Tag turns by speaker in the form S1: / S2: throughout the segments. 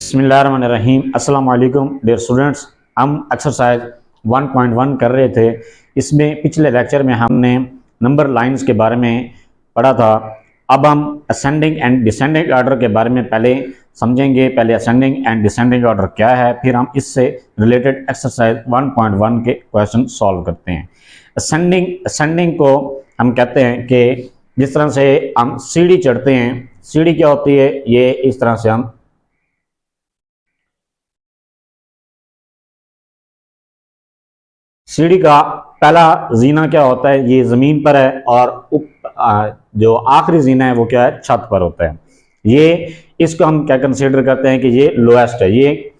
S1: बिस्मिल्लाहिर्रहमानिर्रहीम। अस्सलाम वालेकुम डियर स्टूडेंट्स। हम एक्सरसाइज 1.1 कर रहे थे। इसमें पिछले लेक्चर में हमने नंबर लाइंस के बारे में पढ़ा था। अब हम असेंडिंग एंड डिसेंडिंग ऑर्डर के बारे में पहले समझेंगे। पहले असेंडिंग एंड डिसेंडिंग ऑर्डर क्या है, फिर हम इससे रिलेटेड एक्सरसाइज 1.1 के क्वेश्चन सॉल्व करते हैं। असेंडिंग को हम कहते हैं कि जिस तरह से हम सीढ़ी चढ़ते हैं, सीढ़ी क्या होती है, ये इस तरह से हम सीढ़ी का पहला जीना क्या होता है, ये ज़मीन पर है, और जो आखिरी जीना है वो क्या है, छत पर होता है। ये इसको हम क्या कंसीडर करते हैं कि ये लोएस्ट है। ये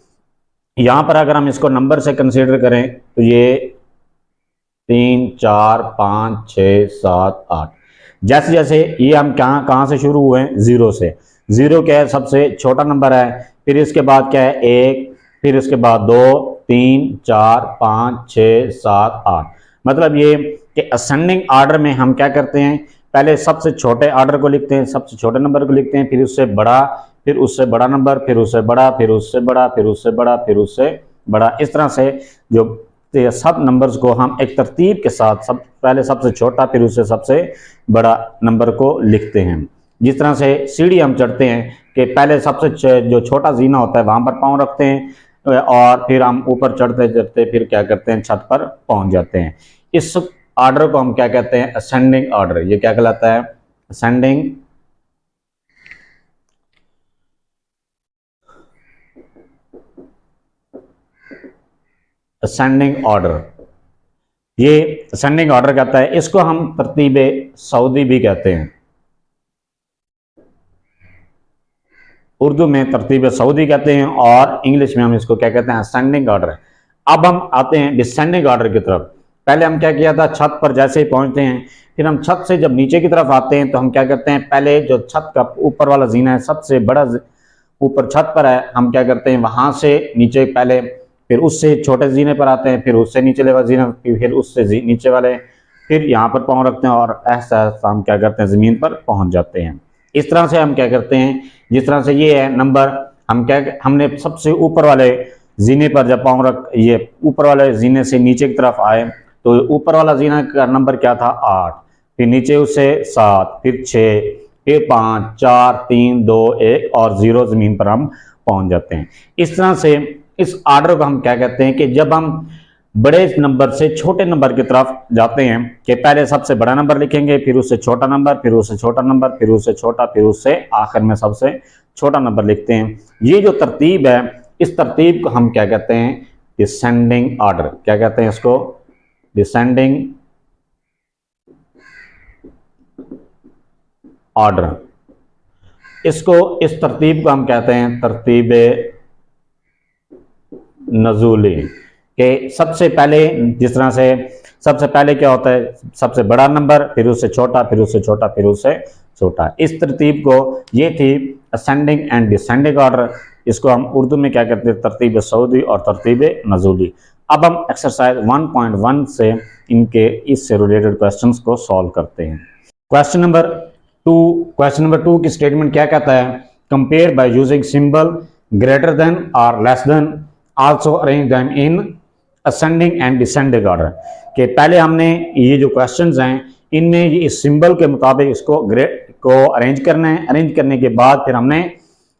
S1: यहाँ पर अगर हम इसको नंबर से कंसीडर करें तो ये 3, 4, 5, 6, 7, 8। जैसे जैसे ये हम कहाँ से शुरू हुए हैं, ज़ीरो से। ज़ीरो क्या है, सबसे छोटा नंबर है। फिर इसके बाद क्या है, 1, फिर इसके बाद 2, 3, 4, 5, 6, 7, 8। मतलब ये कि असेंडिंग ऑर्डर में हम क्या करते हैं, पहले सबसे छोटे ऑर्डर को लिखते हैं, सबसे छोटे नंबर को लिखते हैं, फिर उससे बड़ा, फिर उससे बड़ा नंबर, फिर उससे बड़ा, फिर उससे बड़ा, फिर उससे बड़ा, फिर उससे बड़ा। इस तरह से जो सब नंबर्स को हम एक तरतीब के साथ सब पहले सबसे छोटा फिर उससे सबसे बड़ा नंबर को लिखते हैं। जिस तरह से सीढ़ी हम चढ़ते हैं कि पहले सबसे जो छोटा जीना होता है वहां पर पांव रखते हैं और फिर हम ऊपर चढ़ते चढ़ते फिर क्या करते हैं, छत पर पहुंच जाते हैं। इस ऑर्डर को हम क्या कहते हैं, असेंडिंग ऑर्डर। ये क्या कहलाता है, असेंडिंग असेंडिंग ऑर्डर। ये असेंडिंग ऑर्डर कहता है। इसको हम तरतीब सऊदी भी कहते हैं। उर्दू में तरतीब सऊदी कहते हैं और इंग्लिश में हम इसको क्या कहते हैं, असेंडिंग ऑर्डर। अब हम आते हैं डिसेंडिंग ऑर्डर की तरफ। पहले हम क्या किया था, छत पर जैसे ही पहुंचते हैं, फिर हम छत से जब नीचे की तरफ आते हैं तो हम क्या करते हैं, पहले जो छत का ऊपर वाला जीना है, सबसे बड़ा ऊपर छत पर है, हम क्या करते हैं वहां से नीचे पहले, फिर उससे छोटे जीने पर आते हैं, फिर उससे नीचे वाले जीने, फिर उससे नीचे वाले, फिर यहाँ पर पाँव रखते हैं और ऐसा हम क्या करते हैं, जमीन पर पहुंच जाते हैं। इस तरह से हम क्या करते हैं, जिस तरह से ये है नंबर, हमने सबसे ऊपर वाले जीने पर जब पाँव रख, ये ऊपर वाले जीने से नीचे की तरफ आए तो ऊपर वाला जीना का नंबर क्या था, 8, फिर नीचे उससे 7, फिर 6, फिर 5, 4, 3, 2, 1 और 0, जमीन पर हम पहुंच जाते हैं। इस तरह से इस ऑर्डर को हम क्या कहते हैं कि जब हम बड़े नंबर से छोटे नंबर की तरफ जाते हैं कि पहले सबसे बड़ा नंबर लिखेंगे, फिर उससे छोटा नंबर, फिर उससे छोटा नंबर, फिर उससे छोटा, फिर उससे आखिर में सबसे छोटा नंबर लिखते हैं। ये जो तरतीब है, इस तरतीब को हम क्या कहते हैं, डिसेंडिंग ऑर्डर। क्या कहते हैं इसको, डिसेंडिंग ऑर्डर। इसको इस तरतीब को हम कहते हैं तरतीब नजूली। कि सबसे पहले जिस तरह से सबसे पहले क्या होता है, सबसे बड़ा नंबर, फिर उससे छोटा, फिर उससे छोटा, फिर उससे छोटा। इस तरतीब को, ये थी असेंडिंग एंड डिसेंडिंग ऑर्डर। इसको हम उर्दू में क्या कहते हैं, तरतीब सऊदी और तरतीब नजूली। अब हम एक्सरसाइज 1.1 से इनके इससे रिलेटेड क्वेश्चंस को सॉल्व करते हैं। क्वेश्चन नंबर 2 की स्टेटमेंट क्या कहता है, compare by using symbol greater than और less than, also arrange them in ascending and descending order. कि पहले हमने ये जो क्वेश्चंस हैं इनमें ये इस सिंबल के मुताबिक इसको अरेंज करना है। अरेंज करने के बाद फिर हमने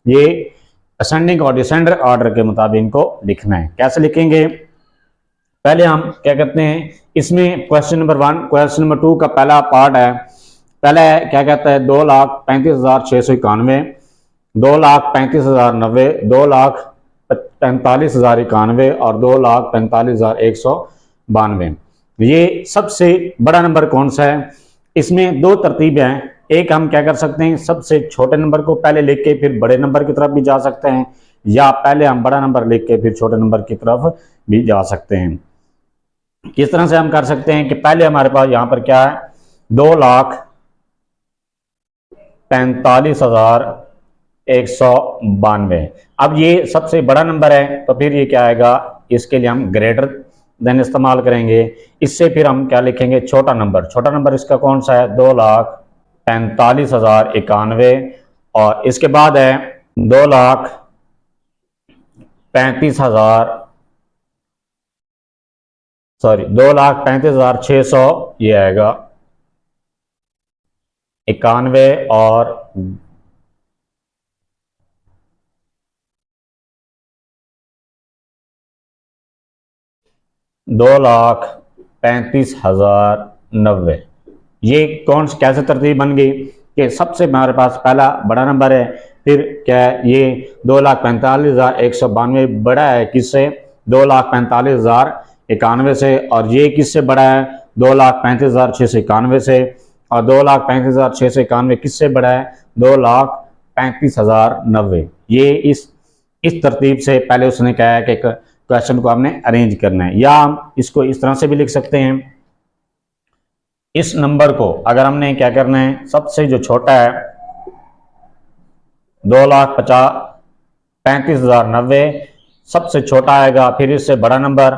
S1: ये असेंडिंग और डिसेंडिंग ऑर्डर के मुताबिक इनको लिखना है। कैसे लिखेंगे, पहले हम क्या करते हैं, इसमें क्वेश्चन नंबर 2 का पहला पार्ट है। पहला है क्या कहता है, 2,35,691, 2,35,090, 2,45,091 और 2,45,192। ये सबसे बड़ा नंबर कौन सा है, इसमें दो तरतीब हैं। एक हम क्या कर सकते हैं, सबसे छोटे नंबर को पहले लिख के फिर बड़े नंबर की तरफ भी जा सकते हैं, या पहले हम बड़ा नंबर लिख के फिर छोटे नंबर की तरफ भी जा सकते हैं। किस तरह से हम कर सकते हैं कि पहले हमारे पास यहां पर क्या है, 2,45,192। अब ये सबसे बड़ा नंबर है तो फिर ये क्या आएगा, इसके लिए हम ग्रेटर देन इस्तेमाल करेंगे। इससे फिर हम क्या लिखेंगे, छोटा नंबर इसका कौन सा है, 2,45,091। और इसके बाद है 2,45,192। 35,000 सॉरी 2,35,600 ये आएगा 91 और 2,35,090। ये कौन कैसे तरतीब बन गई कि सबसे हमारे पास पहला बड़ा नंबर है, फिर क्या है ये 2,45,192 बड़ा है किससे 2,45,091 से, और ये किससे बड़ा है 2,35,691 से, और 2,35,691 किससे बड़ा है 2,35,090। ये इस तरतीब से पहले उसने कहा है कि क्वेश्चन को आपने अरेंज करना है, या हम इसको इस तरह से भी लिख सकते हैं। इस नंबर को अगर हमने क्या करना है, सबसे जो छोटा है 2,35,090 सबसे छोटा आएगा, फिर इससे बड़ा नंबर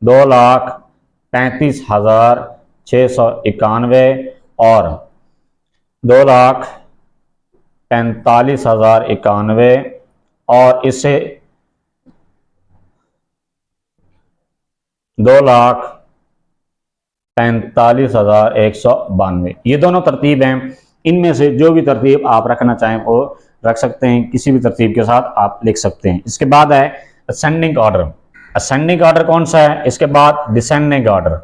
S1: 2,35,691 और 2,45,091 और इससे 2,45,192। ये दोनों तरतीब हैं, इनमें से जो भी तरतीब आप रखना चाहें वो रख सकते हैं, किसी भी तरतीब के साथ आप लिख सकते हैं। इसके बाद है असेंडिंग ऑर्डर। असेंडिंग ऑर्डर कौन सा है, इसके बाद डिसेंडिंग ऑर्डर।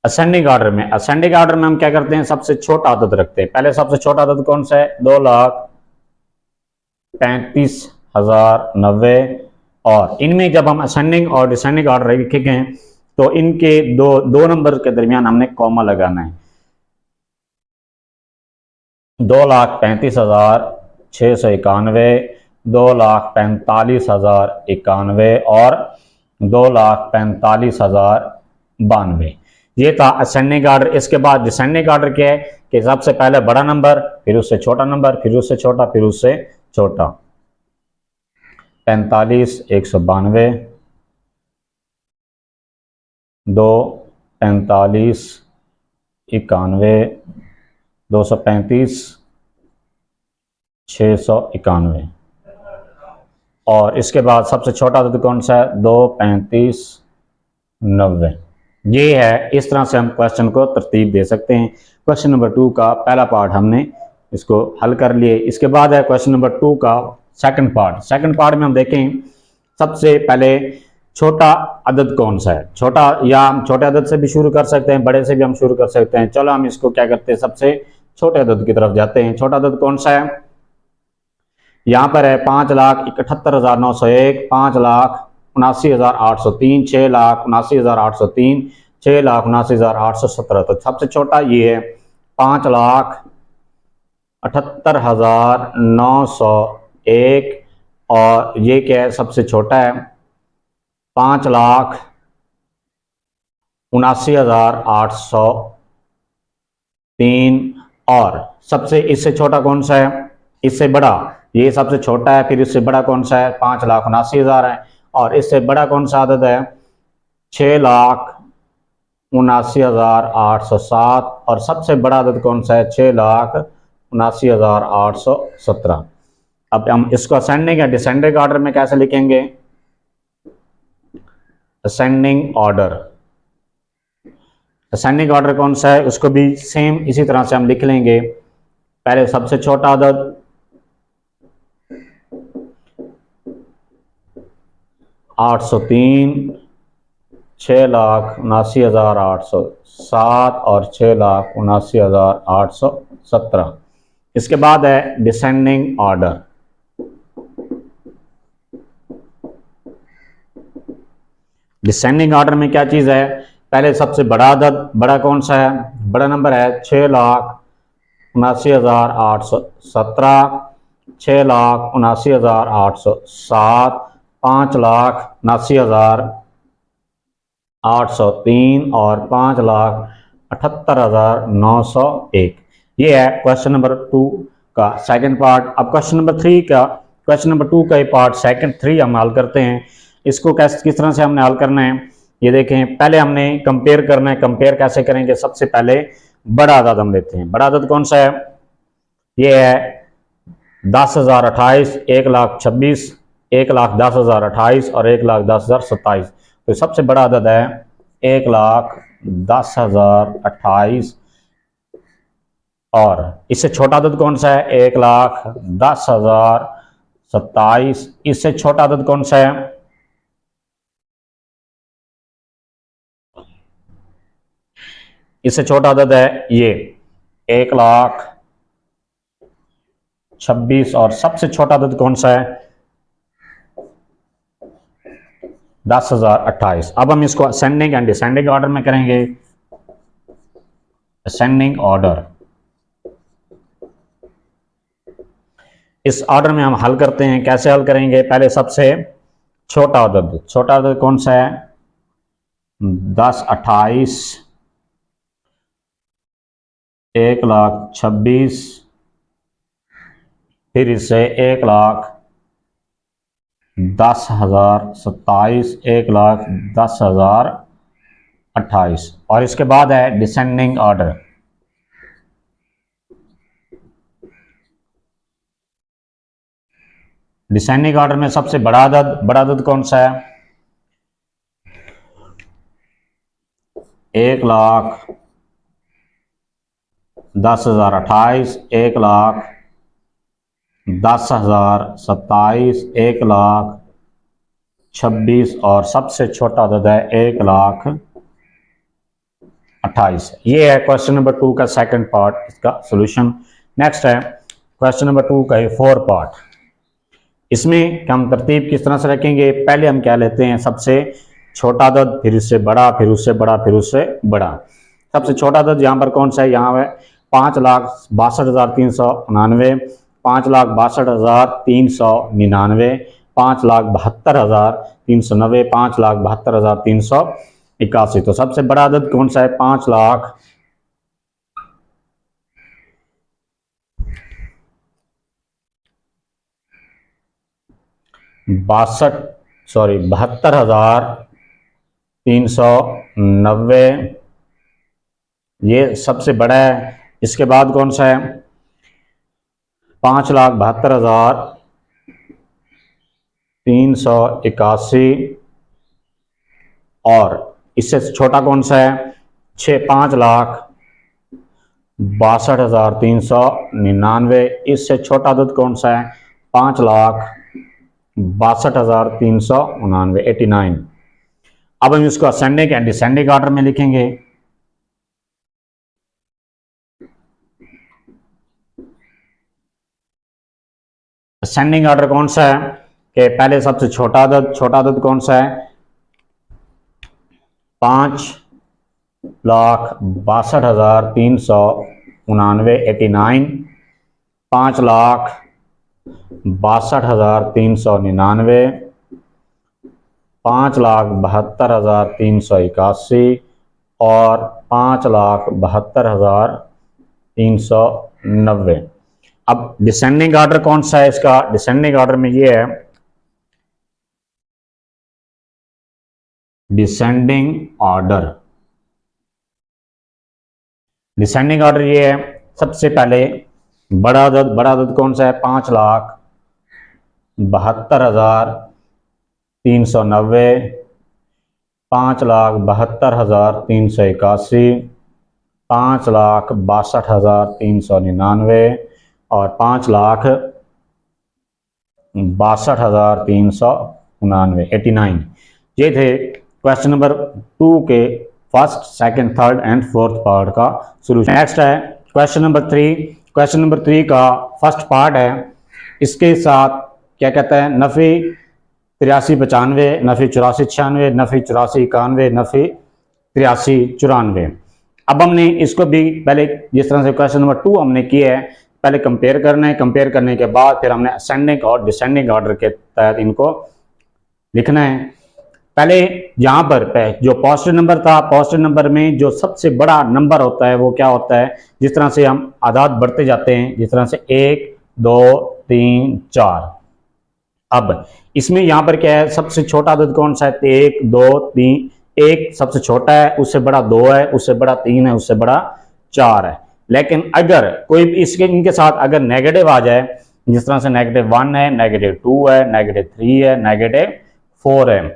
S1: असेंडिंग ऑर्डर में हम क्या करते हैं, सबसे छोटा आदद रखते हैं। पहले सबसे छोटा आदद कौन सा है 2,35,090, और इनमें जब हम असेंडिंग और डिसेंडिंग ऑर्डर लिखेंगे तो इनके दो नंबर के दरमियान हमने कॉमा लगाना है। 2,35,691, 2,45,091 और 2,45,092। ये था असेंडिंग ऑर्डर। इसके बाद डिसेंडिंग ऑर्डर क्या है कि सबसे पहले बड़ा नंबर, फिर उससे छोटा नंबर, फिर उससे छोटा, फिर उससे छोटा। 45,192, 2,45,91, 235,691 और इसके बाद सबसे छोटा आदद कौन सा है 2,35,90। ये है, इस तरह से हम क्वेश्चन को तरतीब दे सकते हैं। क्वेश्चन नंबर 2 का पहला पार्ट हमने इसको हल कर लिए। इसके बाद है क्वेश्चन नंबर 2 का सेकंड पार्ट। सेकंड पार्ट में हम देखें सबसे पहले छोटा अदद कौन सा है। छोटा, या हम छोटे अदद से भी शुरू कर सकते हैं, बड़े से भी हम शुरू कर सकते हैं। चलो हम इसको क्या करते हैं, सबसे छोटे अदद की तरफ जाते हैं। छोटा अदद कौन सा है, यहाँ पर है 5,78,901, 5,79,803, 6,79,803, 6,79,817। तो सबसे छोटा ये है 5,78,901 और ये क्या है सबसे छोटा है 5,79,803 और सबसे इससे छोटा कौन सा है, इससे बड़ा, ये सबसे छोटा है, फिर इससे बड़ा कौन सा है 5,79,000 है, और इससे बड़ा कौन सा आदद है 6,79,807 और सबसे बड़ा आदद कौन सा है 6,79,817। अब हम इसको असेंडिंग या डिसेंडिंग ऑर्डर में कैसे लिखेंगे, असेंडिंग ऑर्डर। असेंडिंग ऑर्डर कौन सा है, उसको भी सेम इसी तरह से हम लिख लेंगे। पहले सबसे छोटा आदद 803, 6,79,807 और 6,79,817। इसके बाद है डिसेंडिंग ऑर्डर। डिसेंडिंग ऑर्डर में क्या चीज़ है, पहले सबसे बड़ा अदद, बड़ा कौन सा है, बड़ा नंबर है 6,79,817, 6,79,807, 5,79,803 और 5,78,901। ये है क्वेश्चन नंबर 2 का सेकंड पार्ट। अब क्वेश्चन नंबर 2 का ये पार्ट सेकंड 3 हम हल करते हैं। इसको किस तरह से हमने हल करना है ये देखें। पहले हमने कंपेयर करना है। कंपेयर कैसे करेंगे, सबसे पहले बड़ा अदद हम लेते हैं। बड़ा अदद कौन सा है, ये है 10,028, 1,26,000 1,10,028 और 1,10,027। तो सबसे बड़ा अदद है 1,10,028 और इससे छोटा अदद कौन सा है 1,10,027। इससे छोटा अदद कौन सा है इससे छोटा अदद है ये 1,26,000 और सबसे छोटा अदद कौन सा है 10,028। अब हम इसको असेंडिंग एंड डिसेंडिंग ऑर्डर में करेंगे। असेंडिंग ऑर्डर, इस ऑर्डर में हम हल करते हैं। कैसे हल करेंगे, पहले सबसे छोटा अदद कौन सा है 10,28, 1,26,000, फिर इससे 1,10,027, 1,10,028 और इसके बाद है डिसेंडिंग ऑर्डर। डिसेंडिंग ऑर्डर में सबसे बड़ा अदद कौन सा है 1,10,028, 1,10,027, 1,26,000 और सबसे छोटा अदद है 1,28। ये है क्वेश्चन नंबर 2 का सेकंड पार्ट, इसका सॉल्यूशन। नेक्स्ट है क्वेश्चन नंबर 2 का ये 4 पार्ट। इसमें हम तरतीब किस तरह से रखेंगे, पहले हम क्या लेते हैं सबसे छोटा अदद, फिर उससे बड़ा, फिर उससे बड़ा, फिर उससे बड़ा। सबसे छोटा अदद यहाँ पर कौन सा है, यहाँ है 5,62,399, 5,62,399, 5,72,390, 5,72,381। तो सबसे बड़ा अदद कौन सा है 72,390, ये सबसे बड़ा है। इसके बाद कौन सा है 5,72,381 और इससे छोटा कौन सा है 5,62,399। इससे छोटा अदद कौन सा है 5,62,399, 89। अब हम इसको असेंडिंग एंड डिसेंडिंग ऑर्डर में लिखेंगे। असेंडिंग ऑर्डर कौन सा है कि पहले सबसे छोटा अदद कौन सा है 5,62,399, 89, 5,62,399, 5,72,381 और 5,72,390। अब डिसेंडिंग ऑर्डर कौन सा है इसका, डिसेंडिंग ऑर्डर में ये है डिसेंडिंग ऑर्डर ये है सबसे पहले बड़ा अदद कौन सा है 5,72,390, 5,72,381, 5,62,399 और 5,62,399, 89। ये थे क्वेश्चन नंबर 2 के first, second, third and fourth part का सॉल्यूशन। नेक्स्ट है क्वेश्चन नंबर 3। क्वेश्चन नंबर 3 का फर्स्ट पार्ट है, इसके साथ क्या कहता है नफ़ी 83,95, नफ़ी 84,96, नफ़ी 84,91, नफ़ी 83,94। अब हमने इसको भी पहले जिस तरह से क्वेश्चन नंबर 2 हमने किया है पहले कंपेयर करना है। कंपेयर करने के बाद फिर हमने असेंडिंग और डिसेंडिंग ऑर्डर के तहत इनको लिखना है। पहले यहाँ पर जो पॉजिटिव नंबर था, पॉजिटिव नंबर में जो सबसे बड़ा नंबर होता है वो क्या होता है, जिस तरह से हम आदाद बढ़ते जाते हैं, जिस तरह से 1, 2, 3, 4। अब इसमें यहाँ पर क्या है सबसे छोटा अदद कौन सा है 1, 2, 3। 1 सबसे छोटा है, उससे बड़ा 2 है, उससे बड़ा 3 है, उससे बड़ा 4 है। लेकिन अगर कोई इनके साथ अगर नेगेटिव आ जाए जिस तरह से -1 है, -2 है, -3 है, -4 है।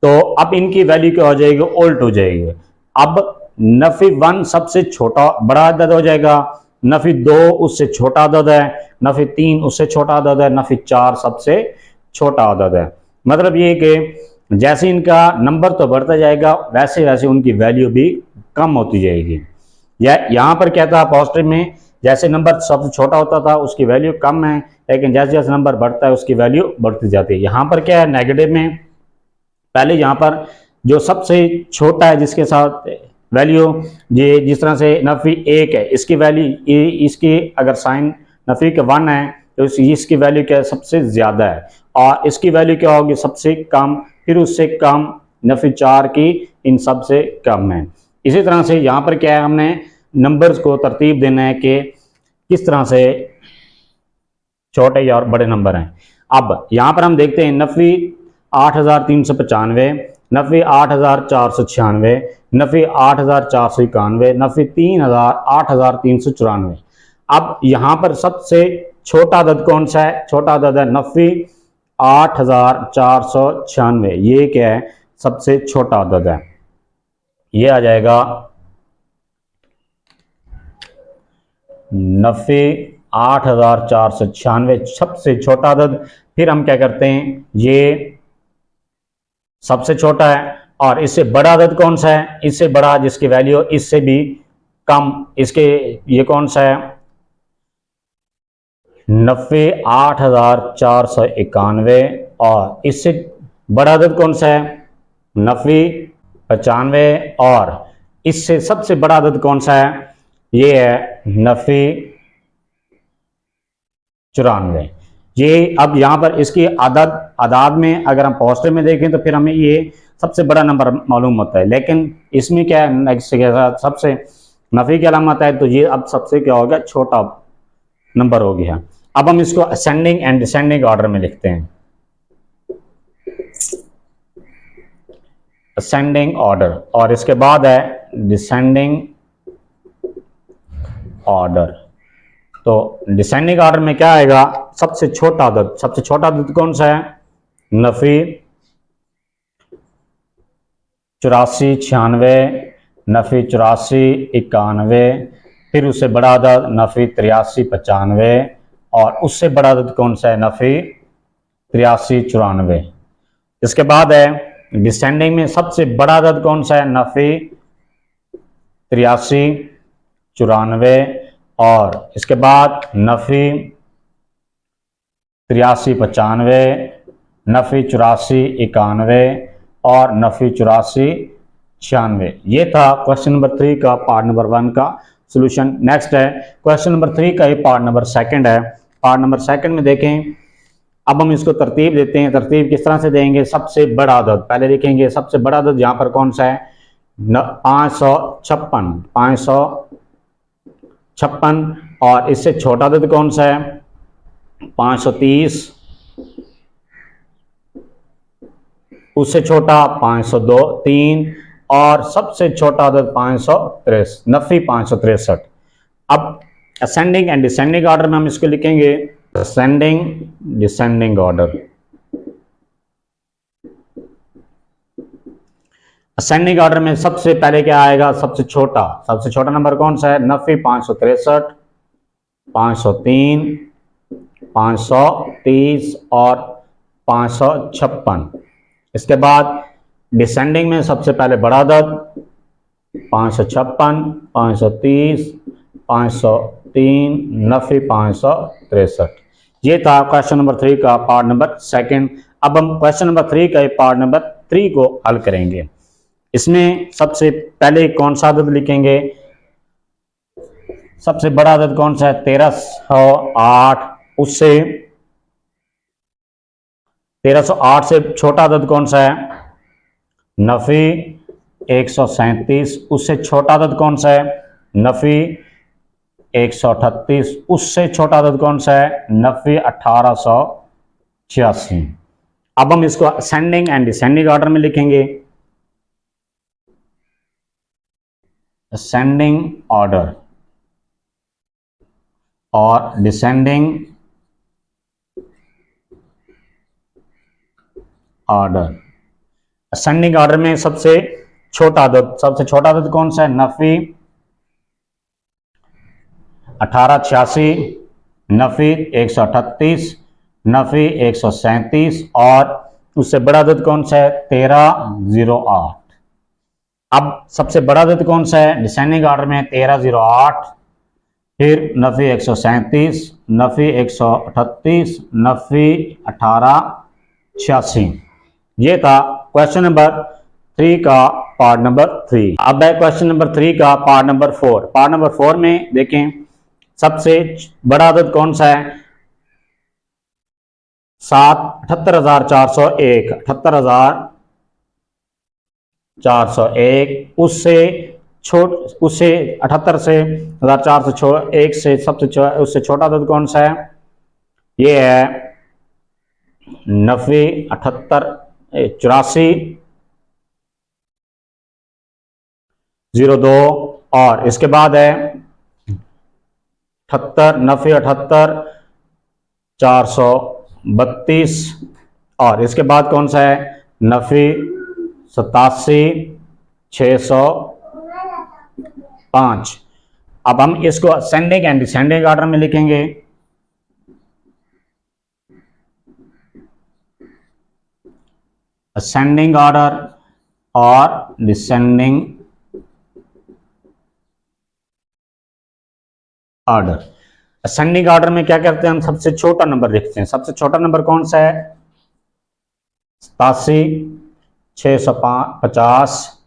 S1: तो अब इनकी वैल्यू क्या हो जाएगी, उल्ट हो जाएगी। अब नफी 1 सबसे छोटा बड़ा अदद हो जाएगा, नफी 2 उससे छोटा अदद है, नफी 3 उससे छोटा अदद है, नफी 4 सबसे छोटा अदद है। मतलब ये कि जैसे इनका नंबर तो बढ़ता जाएगा, वैसे वैसे उनकी वैल्यू भी कम होती जाएगी। या यहाँ पर क्या था पॉजिटिव में, जैसे नंबर सबसे छोटा होता था उसकी वैल्यू कम है, लेकिन जैसे जैसे नंबर बढ़ता है उसकी वैल्यू बढ़ती जाती है। यहाँ पर क्या है, नेगेटिव में पहले यहाँ पर जो सबसे छोटा है जिसके साथ वैल्यू, ये जिस तरह से नफी 1 है, इसकी वैल्यू इसकी अगर साइन नफी के 1 है तो इसकी वैल्यू क्या है, सबसे ज़्यादा है। और इसकी वैल्यू क्या होगी, सबसे कम, फिर उससे कम, नफी 4 की इन सबसे कम है। इसी तरह से यहाँ पर क्या है, हमने नंबर्स को तरतीब देना है कि किस तरह से छोटे और बड़े नंबर हैं। अब यहाँ पर हम देखते हैं नफी 8395, नफी 8496, नफी 8491, नफी 8394। अब यहाँ पर सबसे छोटा अदद कौन सा है, छोटा अदद है नफी 8496। ये क्या है, सबसे छोटा अदद है। ये आ जाएगा नफे 8496 सबसे छोटा अदद। फिर हम क्या करते हैं, ये सबसे छोटा है, और इससे बड़ा अदद कौन सा है, इससे बड़ा जिसकी वैल्यू इससे भी कम, इसके ये कौन सा है, नफे 8491। और इससे बड़ा अदद कौन सा है, नफे 95। और इससे सबसे बड़ा अदद कौन सा है, ये है नफे 94। ये अब यहाँ पर इसकी आदाद में अगर हम पॉजिटिव में देखें तो फिर हमें ये सबसे बड़ा नंबर मालूम होता है, लेकिन इसमें क्या है, सबसे नफी की अलामत है, तो ये अब सबसे क्या हो गया, छोटा नंबर हो गया। अब हम इसको असेंडिंग एंड डिसेंडिंग ऑर्डर में लिखते हैं। असेंडिंग ऑर्डर, और इसके बाद है डिसेंडिंग ऑर्डर। तो डिसेंडिंग ऑर्डर में क्या आएगा, सबसे छोटा अदद, सबसे छोटा अदद कौन सा है, नफी 8496, नफी 8491, फिर उससे बड़ा अदद नफी 8395, और उससे बड़ा अदद कौन सा है, नफी 8394। इसके बाद है डिसेंडिंग में सबसे बड़ा अदद कौन सा है, नफी 8394, और इसके बाद नफी 8395, नफी 8491, और नफी 8496। ये था क्वेश्चन नंबर 3 का पार्ट नंबर 1 का सोल्यूशन। नेक्स्ट है क्वेश्चन नंबर 3 का, ये पार्ट नंबर 2 है। पार्ट नंबर 2 में देखें, अब हम इसको तरतीब देते हैं। तरतीब किस तरह से देंगे, सबसे बड़ा अदद पहले लिखेंगे, सबसे बड़ा अदद यहाँ पर कौन सा है, 556, और इससे छोटा अदद कौन सा है, 530, उससे छोटा 502, 3, और सबसे छोटा अदद 563, नफी 563। अब असेंडिंग एंड डिसेंडिंग ऑर्डर में हम इसको लिखेंगे, ascending descending order. Ascending order में सबसे पहले क्या आएगा, सबसे छोटा नंबर कौन सा है, नफी 563, 503, 530, और 556। इसके बाद डिसेंडिंग में सबसे पहले बड़ा अदद 556, 530, 503, नफी 563। ये था क्वेश्चन नंबर 3 का पार्ट नंबर 2। अब हम क्वेश्चन नंबर 3 का पार्ट नंबर 3 को हल करेंगे। इसमें सबसे पहले कौन सा अदद लिखेंगे, सबसे बड़ा अदद कौन सा है, 1308, उससे 1308 से छोटा अदद कौन सा है, नफी 137, उससे छोटा अदद कौन सा है, नफी 138, उससे छोटा अदद कौन सा है, नफी 1886। अब हम इसको असेंडिंग एंड डिसेंडिंग ऑर्डर में लिखेंगे। असेंडिंग ऑर्डर और डिसेंडिंग ऑर्डर। असेंडिंग ऑर्डर में सबसे छोटा अदद कौन सा है? नफी 1886, नफी 138, नफी 137 और उससे बड़ा अदद कौन सा है? 1308। अब सबसे बड़ा अदद कौन सा है? डिसेंडिंग ऑर्डर में 1308, फिर नफी 137, नफी 138, नफी 1886। ये था क्वेश्चन नंबर 3 का पार्ट नंबर 3। अब है क्वेश्चन नंबर 3 का पार्ट नंबर 4। पार्ट नंबर 4 में देखें सबसे बड़ा अदद कौन सा है? 78401, 78401। उससे 78 से 1401 से उससे छोटा अदद कौन सा है? ये है नफी 84 02 और इसके बाद है 78 नफी 78 432 और इसके बाद कौन सा है? नफी 87 605। अब हम इसको असेंडिंग एंड डिसेंडिंग ऑर्डर में लिखेंगे। असेंडिंग ऑर्डर और डिसेंडिंग ऑर्डर। असेंडिंग ऑर्डर में क्या करते हैं? हम सबसे छोटा नंबर लिखते हैं। सबसे छोटा नंबर कौन सा है? 87 650,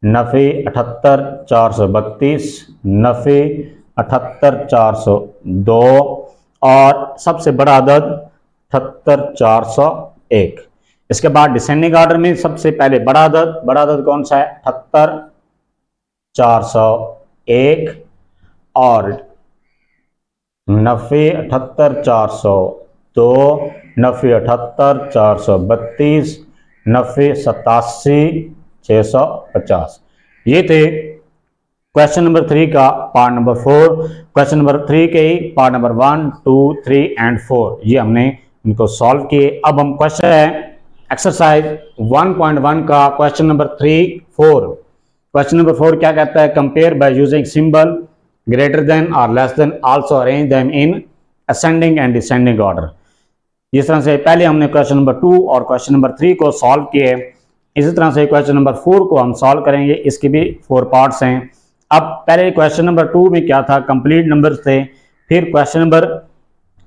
S1: नफी 78 432, नफी 78 402 और सबसे बड़ा अदद 78 401। इसके बाद डिसेंडिंग ऑर्डर में सबसे पहले बड़ा अदद कौन सा है? 78 401 और नफी 78 402, नफी 78 432, नफी 87 650। ये थे क्वेश्चन नंबर 3 का पार्ट नंबर 4। क्वेश्चन नंबर 3 के ही पार्ट नंबर 1, 2, 3 एंड 4 ये हमने इनको सॉल्व किए। अब हम क्वेश्चन है एक्सरसाइज 1.1 का क्वेश्चन नंबर 3, 4। क्वेश्चन नंबर 4 क्या कहता है? Compare by using symbol greater than और less than, also arrange them in ascending and descending order. इस तरह से पहले हमने क्वेश्चन नंबर 2 और क्वेश्चन नंबर 3 को सॉल्व किए। इसी तरह से क्वेश्चन नंबर 4 को हम सॉल्व करेंगे। इसके भी 4 पार्ट्स हैं। अब पहले क्वेश्चन नंबर 2 में क्या था? कंप्लीट नंबर्स थे। फिर क्वेश्चन नंबर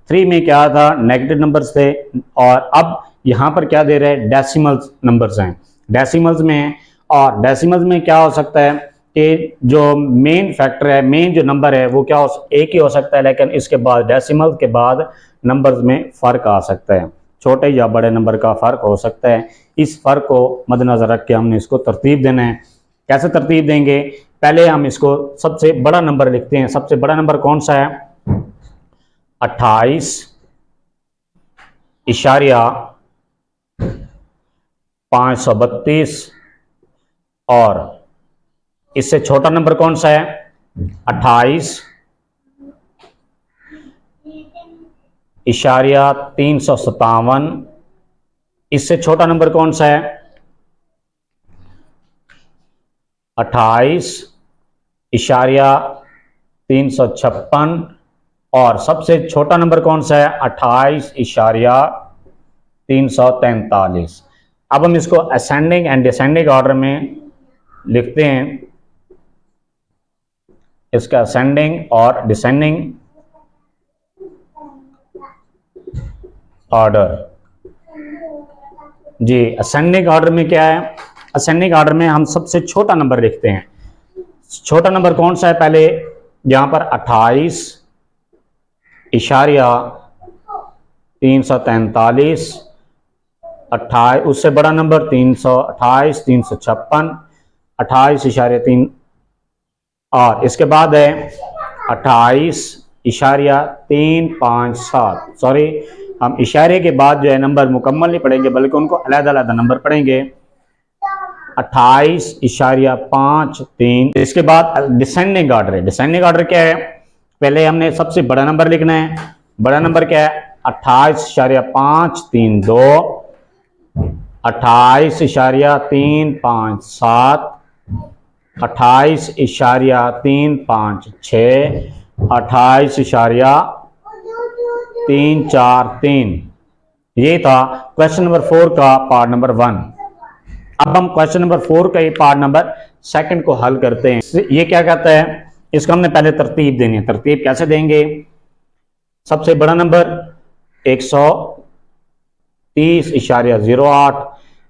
S1: 3 में क्या था? नेगेटिव नंबर्स थे। और अब यहाँ पर क्या दे रहे हैं? डेसिमल्स नंबर्स हैं। डेसिमल्स में है और डेसिमल्स में क्या हो सकता है कि जो मेन फैक्टर है, मेन जो नंबर है वो क्या एक ही हो सकता है, लेकिन इसके बाद डेसिमल के बाद नंबर्स में फ़र्क आ सकता है। छोटे या बड़े नंबर का फ़र्क हो सकता है। इस फ़र्क को मद्देनज़र रख के हमने इसको तरतीब देना है। कैसे तरतीब देंगे? पहले हम इसको सबसे बड़ा नंबर लिखते हैं। सबसे बड़ा नंबर कौन सा है? 28.532 और इससे छोटा नंबर कौन सा है? 28.357। इससे छोटा नंबर कौन सा है? 28.356 और सबसे छोटा नंबर कौन सा है? 28.343। अब हम इसको असेंडिंग एंड डिसेंडिंग ऑर्डर में लिखते हैं। इसका असेंडिंग और डिसेंडिंग ऑर्डर। जी, असेंडिंग ऑर्डर में क्या है? असेंडिंग ऑर्डर में हम सबसे छोटा नंबर लिखते हैं। छोटा नंबर कौन सा है? पहले यहां पर 28.343, 28 उससे बड़ा नंबर 328, 356, 28.3 और इसके बाद है 28.357। सॉरी, हम इशारे के बाद जो है नंबर मुकम्मल नहीं पढ़ेंगे बल्कि उनको अलग-अलग नंबर पढ़ेंगे। 28.53। इसके बाद डिसेंडिंग ऑर्डर है। डिसेंडिंग ऑर्डर क्या है? पहले हमने सबसे बड़ा नंबर लिखना है। बड़ा नंबर क्या है? 28.532 28.357, 28.356, 28.343। ये था क्वेश्चन नंबर 4 का पार्ट नंबर 1। अब हम क्वेश्चन नंबर 4 का ये पार्ट नंबर 2 को हल करते हैं। ये क्या कहता है, इसको हमने पहले तरतीब देनी है। तरतीब कैसे देंगे? सबसे बड़ा नंबर 130.08,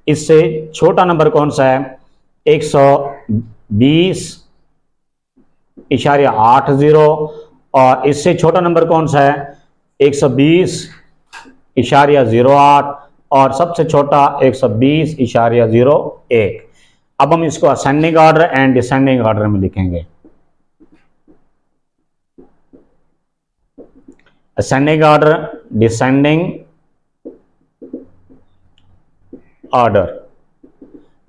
S1: इससे छोटा नंबर कौन सा है? 120.80, और इससे छोटा नंबर कौन सा है? 120.08, और सबसे छोटा 120.01। अब हम इसको ascending order and descending order में लिखेंगे। Ascending order, descending order.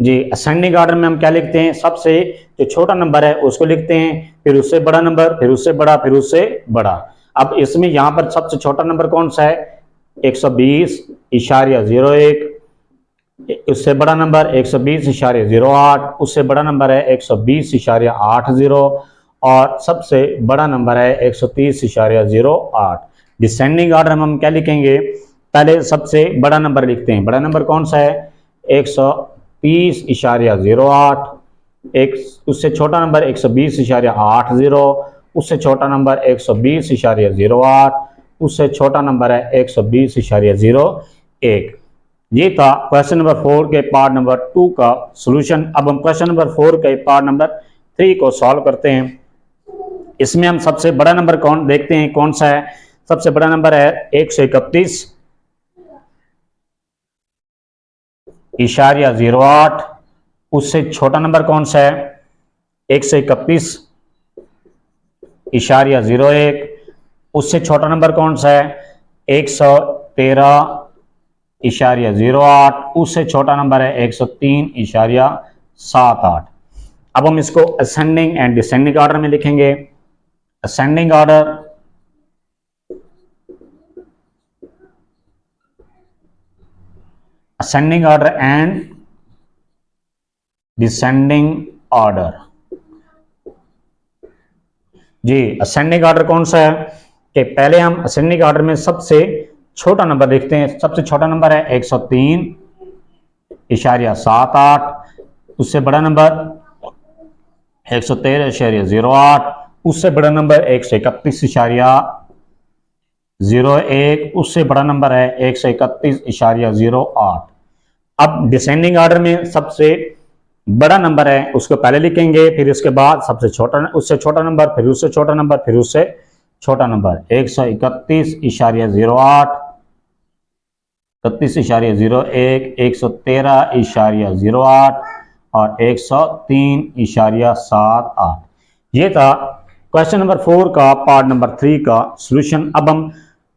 S1: जी, असेंडिंग ऑर्डर में हम क्या लिखते हैं? सबसे जो छोटा नंबर है उसको लिखते हैं, फिर उससे बड़ा नंबर, फिर उससे बड़ा, फिर उससे बड़ा। अब इसमें यहां पर सबसे छोटा नंबर कौन सा है? 120.01, उससे बड़ा नंबर 120.08, उससे बड़ा नंबर है 120.80, और सबसे बड़ा नंबर है 130.08। डिसेंडिंग ऑर्डर में हम क्या लिखेंगे? पहले सबसे बड़ा नंबर लिखते हैं। बड़ा नंबर कौन सा है? 130.08, एक उससे छोटा नंबर 120.80, उससे छोटा नंबर 120.08, उससे छोटा नंबर है 120.01। ये था क्वेश्चन नंबर 4 के पार्ट नंबर 2 का सॉल्यूशन। अब हम क्वेश्चन नंबर 4 के पार्ट नंबर 3 को सॉल्व करते हैं। इसमें हम सबसे बड़ा नंबर कौन देखते हैं, कौन सा है? सबसे बड़ा नंबर है 131.08, उससे छोटा नंबर कौन सा है? 131.01, उससे छोटा नंबर कौन सा है? 113.08, उससे छोटा नंबर है 103.78। अब हम इसको असेंडिंग एंड डिसेंडिंग ऑर्डर में लिखेंगे। Ascending order, ascending order and descending order. जी, असेंडिंग ऑर्डर कौन सा है कि पहले हम असेंडिंग ऑर्डर में सबसे छोटा नंबर देखते हैं। सबसे छोटा नंबर है 103.78, उससे बड़ा नंबर 113.08, उससे बड़ा नंबर 131.01, उससे बड़ा नंबर है 131.08। अब डिसेंडिंग ऑर्डर में सबसे बड़ा नंबर है उसको पहले लिखेंगे, फिर इसके बाद सबसे छोटा, उससे छोटा नंबर, फिर उससे छोटा नंबर, फिर उससे छोटा नंबर। 131.08, 31.01, 113.08 और 103.78। ये था क्वेश्चन नंबर 4 का पार्ट नंबर 3 का सॉल्यूशन। अब हम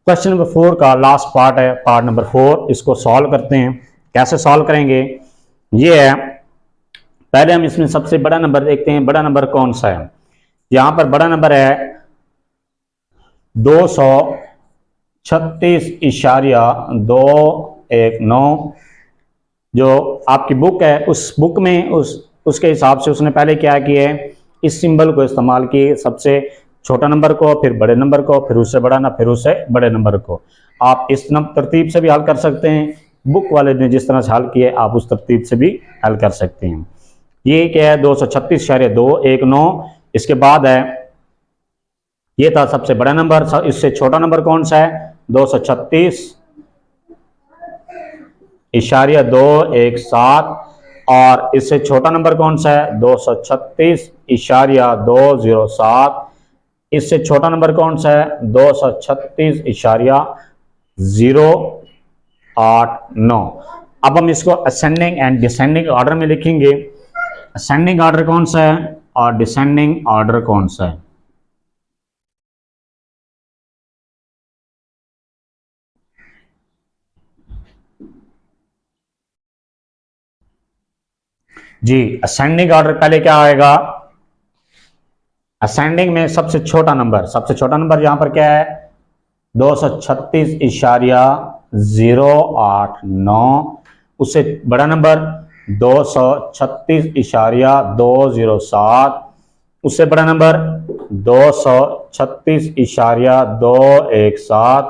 S1: क्वेश्चन नंबर 4 का लास्ट पार्ट है, पार्ट नंबर 4, इसको सॉल्व करते हैं। कैसे सॉल्व करेंगे? ये है, पहले हम इसमें सबसे बड़ा नंबर देखते हैं। बड़ा नंबर कौन सा है? यहां पर बड़ा नंबर है 236.219। जो आपकी बुक है, उस बुक में उसके हिसाब से उसने पहले क्या किया है, इस सिंबल को इस्तेमाल किए। सबसे छोटा नंबर को, फिर बड़े नंबर को, फिर उससे बड़ा ना, फिर उससे बड़े नंबर को। आप इस तरतीब से भी हल कर सकते हैं। बुक वाले ने जिस तरह से हल किए आप उस तरतीब से भी हल कर सकते हैं। ये क्या है? 236.219। इसके बाद है, ये था सबसे बड़ा नंबर। इससे छोटा नंबर कौन सा है? 236.217, और इससे छोटा नंबर कौन सा है? 236.207। इससे छोटा नंबर कौन सा है? 236.089। अब हम इसको असेंडिंग एंड डिसेंडिंग ऑर्डर में लिखेंगे। असेंडिंग ऑर्डर कौन सा है और डिसेंडिंग ऑर्डर कौन सा है? जी, असेंडिंग ऑर्डर पहले क्या आएगा? असेंडिंग में सबसे छोटा नंबर, सबसे छोटा नंबर यहां पर क्या है? 236.089। उससे बड़ा नंबर 236.207, उससे बड़ा नंबर 236.217,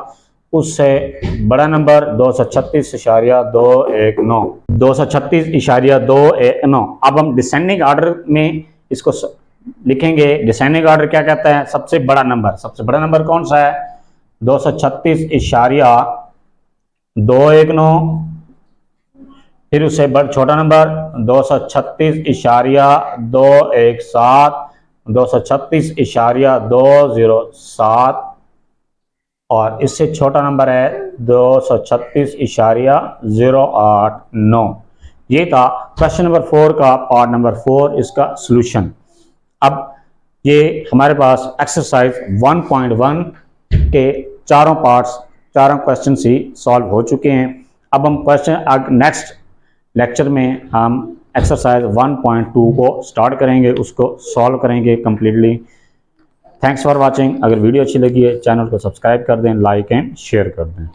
S1: उससे बड़ा नंबर 236.219, 236.219। अब हम डिसेंडिंग ऑर्डर में इसको लिखेंगे। डिसेंडिंग ऑर्डर क्या कहता है? सबसे बड़ा नंबर कौन सा है? 236.219, फिर उससे छोटा नंबर 236.217, 236.207, और इससे छोटा नंबर है 236.089। ये था क्वेश्चन नंबर 4 का पार्ट नंबर 4, इसका सॉल्यूशन। अब ये हमारे पास एक्सरसाइज 1.1 के चारों क्वेश्चन ही सॉल्व हो चुके हैं। अब हम नेक्स्ट लेक्चर में हम एक्सरसाइज 1.2 को स्टार्ट करेंगे, उसको सॉल्व करेंगे कंप्लीटली। Thanks for watching. अगर वीडियो अच्छी लगी है चैनल को सब्सक्राइब कर दें, लाइक एंड शेयर कर दें।